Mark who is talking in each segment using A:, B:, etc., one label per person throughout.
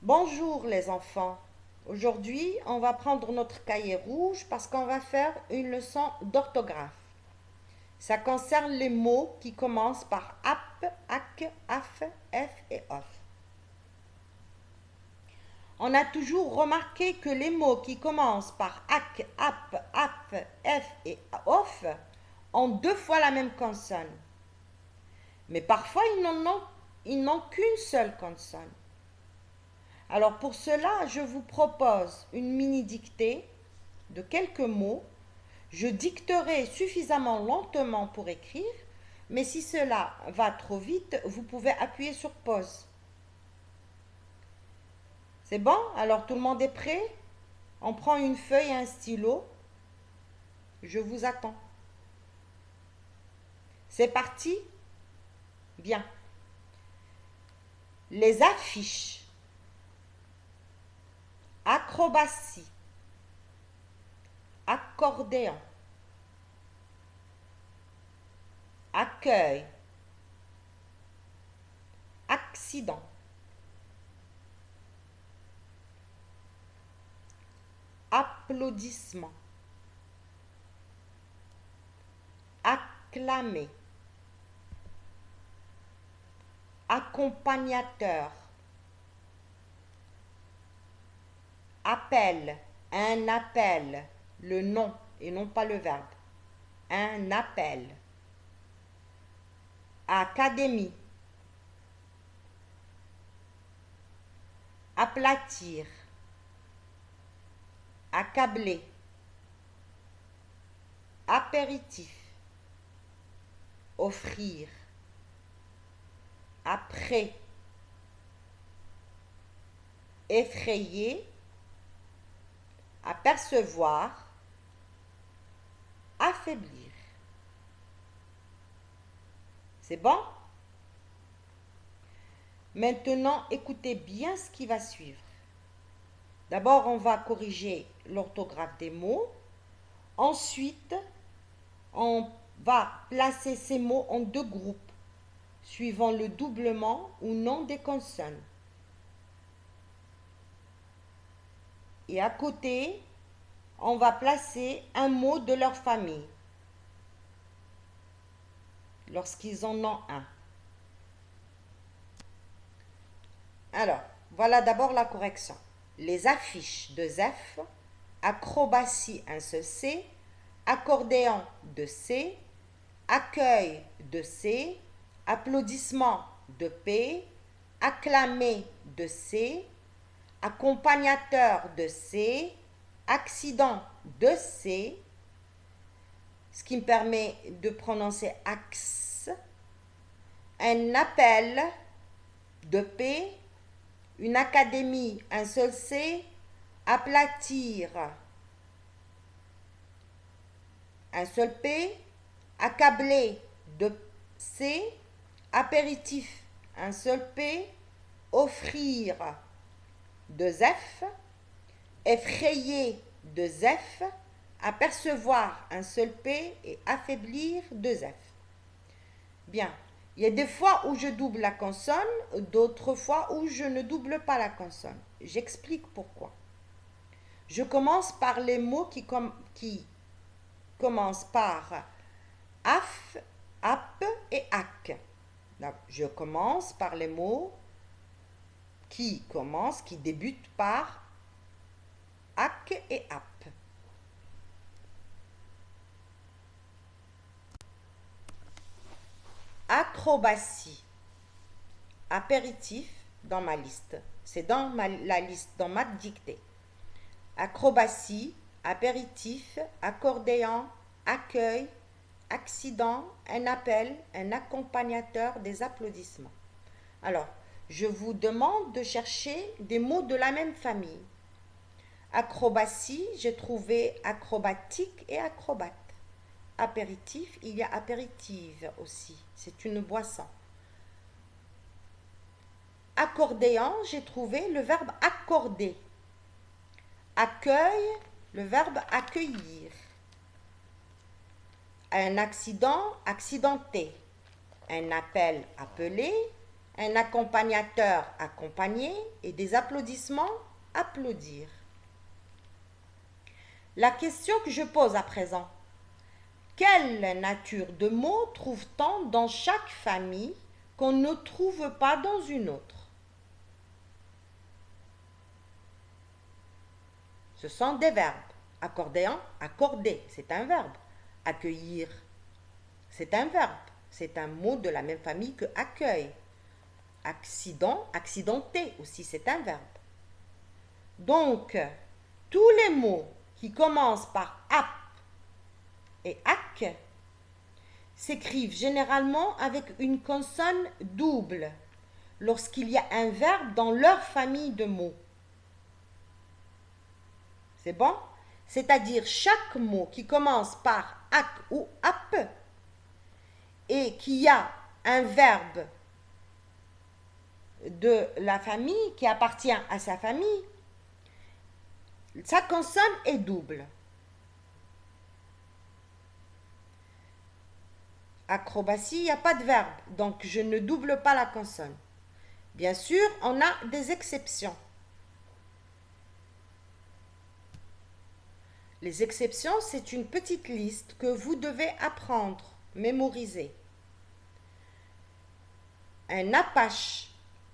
A: Bonjour les enfants. Aujourd'hui, on va prendre notre cahier rouge parce qu'on va faire une leçon d'orthographe. Ça concerne les mots qui commencent par ap, ac, af, f et of. On a toujours remarqué que les mots qui commencent par ac, ap, af, f et of ont deux fois la même consonne. Mais parfois, ils n'ont qu'une seule consonne. Alors pour cela, je vous propose une mini-dictée de quelques mots. Je dicterai suffisamment lentement pour écrire, mais si cela va trop vite, vous pouvez appuyer sur pause. C'est bon? Alors tout le monde est prêt? On prend une feuille et un stylo. Je vous attends. C'est parti? Bien. Les affiches. Acrobatie. Accordéon. Accueil. Accident. Applaudissement. Acclamer. Accompagnateur. Appel. Un appel. Le nom et non pas le verbe. Un appel. Académie. Aplatir. Accabler. Apéritif. Offrir. Après. Effrayer. Apercevoir. Affaiblir. C'est bon? Maintenant, écoutez bien ce qui va suivre. D'abord, on va corriger l'orthographe des mots. Ensuite, on va placer ces mots en deux groupes, suivant le doublement ou non des consonnes. Et à côté, on va placer un mot de leur famille, lorsqu'ils en ont un. Alors, voilà d'abord la correction. Les affiches de F, acrobatie un seul C, accordéon de C, accueil de C, applaudissement de P, acclamer de C, accompagnateur de C, accident de C, ce qui me permet de prononcer axe, un appel de P, une académie, un seul C, aplatir, un seul P, accabler de C, apéritif, un seul P, offrir, deux F, effrayer, deux F, apercevoir, un seul P et affaiblir, deux F. Bien, il y a des fois où je double la consonne, d'autres fois où je ne double pas la consonne. J'explique pourquoi. Je commence par les mots qui commencent par af, ap et ac. Donc, je commence par les mots qui débutent par ac et ap. Acrobatie. Apéritif dans ma liste. C'est dans la liste, dans ma dictée. Acrobatie, apéritif, accordéon, accueil, accident, un appel, un accompagnateur, des applaudissements. Alors, je vous demande de chercher des mots de la même famille. Acrobatie, j'ai trouvé acrobatique et acrobate. Apéritif, il y a apéritive aussi. C'est une boisson. Accordéon, j'ai trouvé le verbe accorder. Accueil, le verbe accueillir. Un accident, accidenté. Un appel, appeler. Un accompagnateur, accompagner. Et des applaudissements, applaudir. La question que je pose à présent. Quelle nature de mots trouve-t-on dans chaque famille qu'on ne trouve pas dans une autre? Ce sont des verbes. Accordéon, accorder, c'est un verbe. Accueillir, c'est un verbe. C'est un mot de la même famille que accueil. Accident, accidenté aussi, c'est un verbe. Donc, tous les mots qui commencent par ap et ac s'écrivent généralement avec une consonne double lorsqu'il y a un verbe dans leur famille de mots. C'est bon? C'est-à-dire chaque mot qui commence par ac ou ap et qui a un verbe de la famille qui appartient à sa famille, sa consonne est double. Acrobatie, il n'y a pas de verbe, donc je ne double pas la consonne. Bien sûr, on a des exceptions. Les exceptions, c'est une petite liste que vous devez apprendre, mémoriser. Un apache,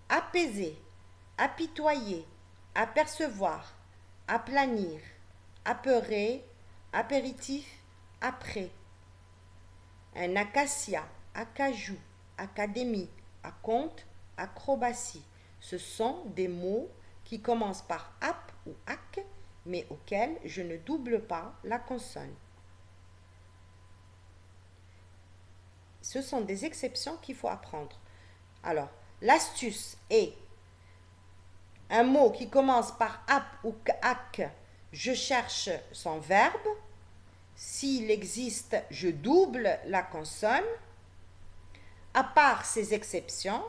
A: apaiser, apitoyer, apercevoir, aplanir, apeurer, apéritif, après. Un acacia, acajou, académie, acompte, acrobatie. Ce sont des mots qui commencent par ap ou ac, mais auxquels je ne double pas la consonne. Ce sont des exceptions qu'il faut apprendre. Alors, l'astuce est un mot qui commence par ap ou ac, je cherche son verbe. S'il existe, je double la consonne. À part ces exceptions,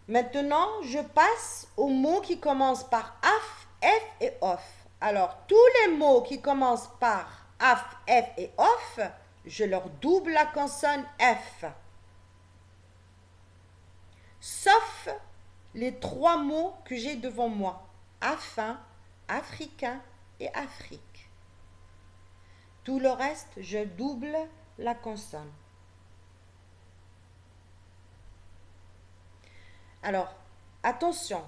A: maintenant, je passe aux mots qui commencent par af, f et off. Alors, tous les mots qui commencent par af, f et off, je leur double la consonne f. Sauf les trois mots que j'ai devant moi. Afin, africain et Afrique. Tout le reste, je double la consonne. Alors, attention,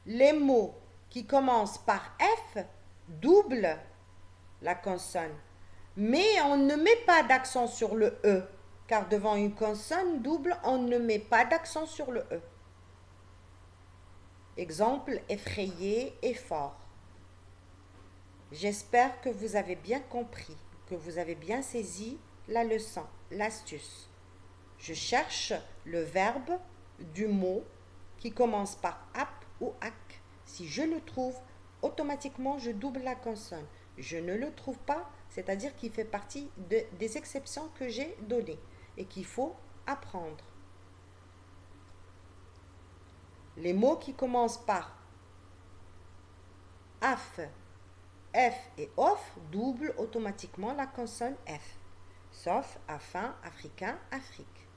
A: les mots qui commencent par F doublent la consonne, mais on ne met pas d'accent sur le E, car devant une consonne double, on ne met pas d'accent sur le E. Exemple, effrayé et fort. J'espère que vous avez bien compris, que vous avez bien saisi la leçon, l'astuce. Je cherche le verbe du mot qui commence par ap ou ac. Si je le trouve, automatiquement, je double la consonne. Je ne le trouve pas, c'est-à-dire qu'il fait partie des exceptions que j'ai données et qu'il faut apprendre. Les mots qui commencent par af, f et off doublent automatiquement la consonne f, sauf afin, africain, Afrique.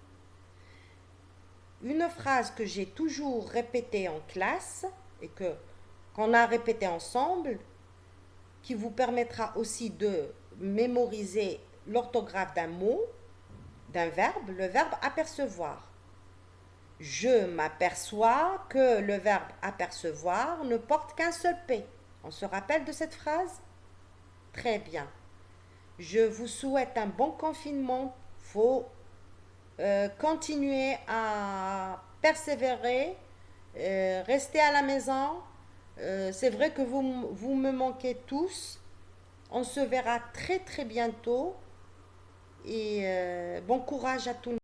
A: Une phrase que j'ai toujours répétée en classe et qu'on a répétée ensemble, qui vous permettra aussi de mémoriser l'orthographe d'un mot, d'un verbe, le verbe apercevoir. Je m'aperçois que le verbe apercevoir ne porte qu'un seul P. On se rappelle de cette phrase? Très bien. Je vous souhaite un bon confinement. Il faut continuer à persévérer, rester à la maison. C'est vrai que vous me manquez tous. On se verra très très bientôt. Et bon courage à tout le monde.